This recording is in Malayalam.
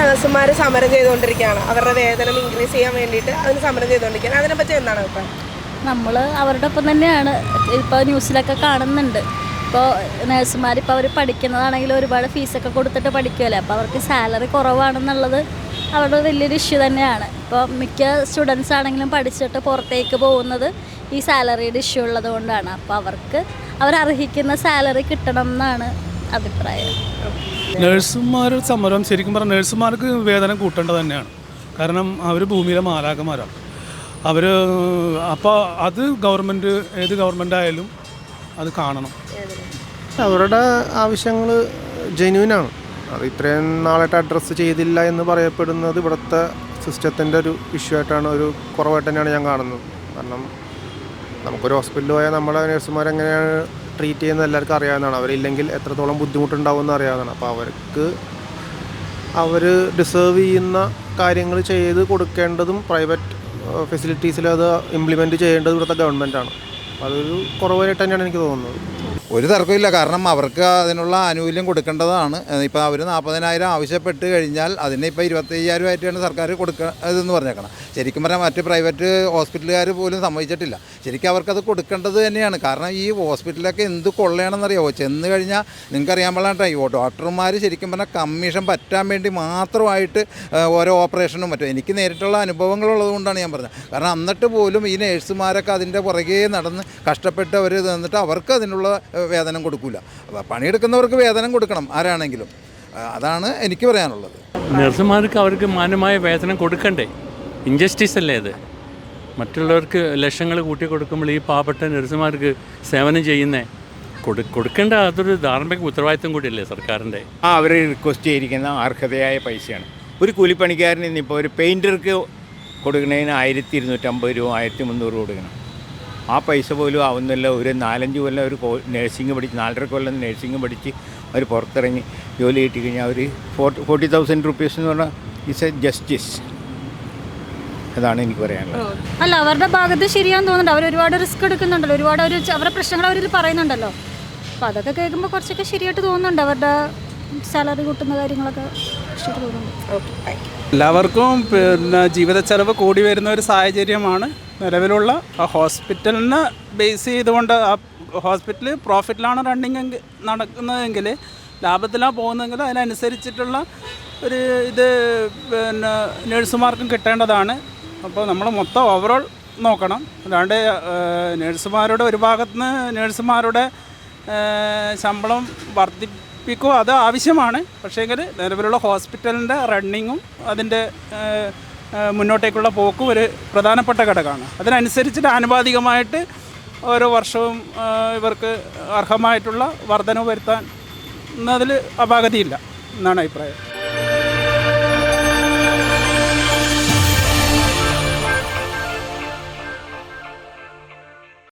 നഴ്സുമാർ സമരം ചെയ്തുകൊണ്ടിരിക്കുകയാണ്. അവരുടെ വേതനം ഇൻക്രീസ് ചെയ്യാൻ വേണ്ടിയിട്ട് അതിന് സമരം ചെയ്തുകൊണ്ടിരിക്കുകയാണ്. അതിനെപ്പറ്റി എന്താണ് അഭിപ്രായം? നമ്മൾ അവരുടെ ഒപ്പം തന്നെയാണ്. ഇപ്പോൾ ന്യൂസിലൊക്കെ കാണുന്നുണ്ട്. ഇപ്പോൾ നഴ്സുമാർ ഇപ്പോൾ അവർ പഠിക്കുന്നതാണെങ്കിൽ ഒരുപാട് ഫീസൊക്കെ കൊടുത്തിട്ട് പഠിക്കുമല്ലേ. അപ്പോൾ അവർക്ക് സാലറി കുറവാണെന്നുള്ളത് അവരുടെ വലിയൊരു ഇഷ്യൂ തന്നെയാണ്. ഇപ്പോൾ മിക്ക സ്റ്റുഡൻസ് ആണെങ്കിലും പഠിച്ചിട്ട് പുറത്തേക്ക് പോകുന്നത് ഈ സാലറിയുടെ ഇഷ്യൂ ഉള്ളത് കൊണ്ടാണ്. അപ്പോൾ അവർക്ക് അവരർഹിക്കുന്ന സാലറി കിട്ടണം എന്നാണ് അഭിപ്രായം. നഴ്സുമാർ സമരം ശരിക്കും പറഞ്ഞാൽ നഴ്സുമാർക്ക് വേതനം കൂട്ടേണ്ടത് തന്നെയാണ്. കാരണം അവർ ഭൂമിയിലെ മാലാഖമാരാണ്. അവർ അപ്പോൾ അത് ഗവൺമെൻറ് ഏത് ഗവൺമെൻറ് ആയാലും അത് കാണണം. അവരുടെ ആവശ്യങ്ങൾ ജെന്യൂനാണ്. അത് ഇത്രയും നാളായിട്ട് അഡ്രസ്സ് ചെയ്തില്ല എന്ന് പറയപ്പെടുന്നത് ഇവിടുത്തെ സിസ്റ്റത്തിൻ്റെ ഒരു ഇഷ്യൂ ആയിട്ടാണ്, ഒരു കുറവായിട്ട് തന്നെയാണ് ഞാൻ കാണുന്നത്. കാരണം നമുക്കൊരു ഹോസ്പിറ്റലിൽ പോയാൽ നമ്മളെ നഴ്സുമാരെങ്ങനെയാണ് ട്രീറ്റ് ചെയ്യുന്നത് എല്ലാവർക്കും അറിയാവുന്നതാണ്. അവരില്ലെങ്കിൽ എത്രത്തോളം ബുദ്ധിമുട്ടുണ്ടാവുമെന്ന് അറിയാവുന്നതാണ്. അപ്പോൾ അവർ ഡിസേർവ് ചെയ്യുന്ന കാര്യങ്ങൾ ചെയ്ത് കൊടുക്കേണ്ടതും പ്രൈവറ്റ് ഫെസിലിറ്റീസിൽ അത് ഇംപ്ലിമെൻറ്റ് ചെയ്യേണ്ടത് ഇവിടുത്തെ ഗവൺമെൻറ്റാണ്. അതൊരു കുറവായിട്ട് തന്നെയാണ് എനിക്ക് തോന്നുന്നത്. ഒരു തർക്കമില്ല. കാരണം അവർക്ക് അതിനുള്ള ആനുകൂല്യം കൊടുക്കേണ്ടതാണ്. ഇപ്പോൾ അവർ 40,000 ആവശ്യപ്പെട്ട് കഴിഞ്ഞാൽ അതിന് ഇപ്പോൾ 25,000 ആയിട്ടാണ് സർക്കാർ കൊടുക്കുന്നതെന്ന് പറഞ്ഞേക്കണം. ശരിക്കും പറഞ്ഞാൽ മറ്റ് പ്രൈവറ്റ് ഹോസ്പിറ്റലുകാർ പോലും സമ്മതിച്ചിട്ടില്ല. ശരിക്കും അവർക്കത് കൊടുക്കേണ്ടത് തന്നെയാണ്. കാരണം ഈ ഹോസ്പിറ്റലൊക്കെ എന്ത് കൊള്ളയാണെന്നറിയാമോ? ചെന്ന് കഴിഞ്ഞാൽ നിങ്ങൾക്കറിയാൻ പാടില്ല, ഡോക്ടർമാർ ശരിക്കും പറഞ്ഞാൽ കമ്മീഷൻ പറ്റാൻ വേണ്ടി മാത്രമായിട്ട് ഓരോ ഓപ്പറേഷനും മറ്റും. എനിക്ക് നേരിട്ടുള്ള അനുഭവങ്ങളുള്ളത് കൊണ്ടാണ് ഞാൻ പറഞ്ഞത്. കാരണം എന്നിട്ട് പോലും ഈ നേഴ്സുമാരൊക്കെ അതിൻ്റെ പുറകെ നടന്ന് കഷ്ടപ്പെട്ട് അവർ നിന്നിട്ട് അവർക്ക് അതിനുള്ള വേതനം കൊടുക്കില്ല. പണിയെടുക്കുന്നവർക്ക് വേതനം കൊടുക്കണം ആരാണെങ്കിലും. അതാണ് എനിക്ക് പറയാനുള്ളത്. നഴ്സുമാർക്ക് അവർക്ക് മാന്യമായ വേതനം കൊടുക്കണ്ടേ? ഇൻജസ്റ്റിസ് അല്ലേ അത്? മറ്റുള്ളവർക്ക് ലക്ഷങ്ങൾ കൂട്ടി കൊടുക്കുമ്പോൾ ഈ പാവപ്പെട്ട നഴ്സുമാർക്ക് സേവനം ചെയ്യുന്നേ കൊടുക്കേണ്ട അതൊരു ധാർമ്മിക ഉത്തരവാദിത്വം കൂടിയല്ലേ സർക്കാരിൻ്റെ? അവർ റിക്വസ്റ്റ് ചെയ്തിരിക്കുന്ന അർഹതയായ പൈസയാണ്. ഒരു കൂലിപ്പണിക്കാരന് ഇന്നിപ്പോൾ ഒരു പെയിൻറ്റർക്ക് കൊടുക്കുന്നതിന് 1,250 രൂപ 1,300 കൊടുക്കണം. ആ പൈസ പോലും ആവുന്നില്ല. ഒരു 4-5 കൊല്ലം ഒരു നഴ്സിംഗ് പഠിച്ച് 4.5 കൊല്ലം നഴ്സിംഗ് പഠിച്ച് അവർ പുറത്തിറങ്ങി ജോലി കിട്ടി കഴിഞ്ഞാൽ അവർ 40,000 റുപ്പീസ് എന്ന് പറഞ്ഞാൽ ഇറ്റ്സ് എ ജസ്റ്റിസ്. അതാണ് എനിക്ക് പറയാനുള്ളത്. അല്ല, അവരുടെ ഭാഗത്ത് ശരിയാന്ന് തോന്നുന്നുണ്ട്. അവർ ഒരുപാട് റിസ്ക് എടുക്കുന്നുണ്ടല്ലോ, ഒരുപാട് അവരുടെ പ്രശ്നങ്ങൾ അവരിൽ പറയുന്നുണ്ടല്ലോ. അപ്പോൾ അതൊക്കെ കേൾക്കുമ്പോൾ കുറച്ചൊക്കെ ശരിയായിട്ട് തോന്നുന്നുണ്ട്. അവരുടെ സാലറി കൂട്ടുന്ന കാര്യങ്ങളൊക്കെ ശരി തോന്നുന്നുണ്ട്. എല്ലാവർക്കും ജീവിത ചെലവ് കൂടി വരുന്ന ഒരു സാഹചര്യമാണ് നിലവിലുള്ള. ഹോസ്പിറ്റലിനെ ബേസ് ചെയ്തുകൊണ്ട് ആ ഹോസ്പിറ്റൽ പ്രോഫിറ്റിലാണ് നടക്കുന്നതെങ്കിൽ, ലാഭത്തിലാണ് പോകുന്നതെങ്കിൽ അതിനനുസരിച്ചിട്ടുള്ള ഒരു ഇത് നഴ്സുമാർക്കും കിട്ടേണ്ടതാണ്. അപ്പോൾ നമ്മൾ മൊത്തം ഓവറോൾ നോക്കണം. അല്ലാണ്ട് നഴ്സുമാരുടെ ഒരു ഭാഗത്തുനിന്ന് നഴ്സുമാരുടെ ശമ്പളം വർദ്ധിപ്പിക്കുക അത് ആവശ്യമാണ്. പക്ഷേങ്കിൽ നിലവിലുള്ള ഹോസ്പിറ്റലിൻ്റെ റണ്ണിങ്ങും അതിൻ്റെ മുന്നോട്ടേക്കുള്ള പോക്കും ഒരു പ്രധാനപ്പെട്ട ഘടകമാണ്. അതിനനുസരിച്ചിട്ട് ആനുപാതികമായിട്ട് ഓരോ വർഷവും ഇവർക്ക് അർഹമായിട്ടുള്ള വർധനവ് വരുത്താൻ അതിൽ അപാകതയില്ല എന്നാണ് അഭിപ്രായം.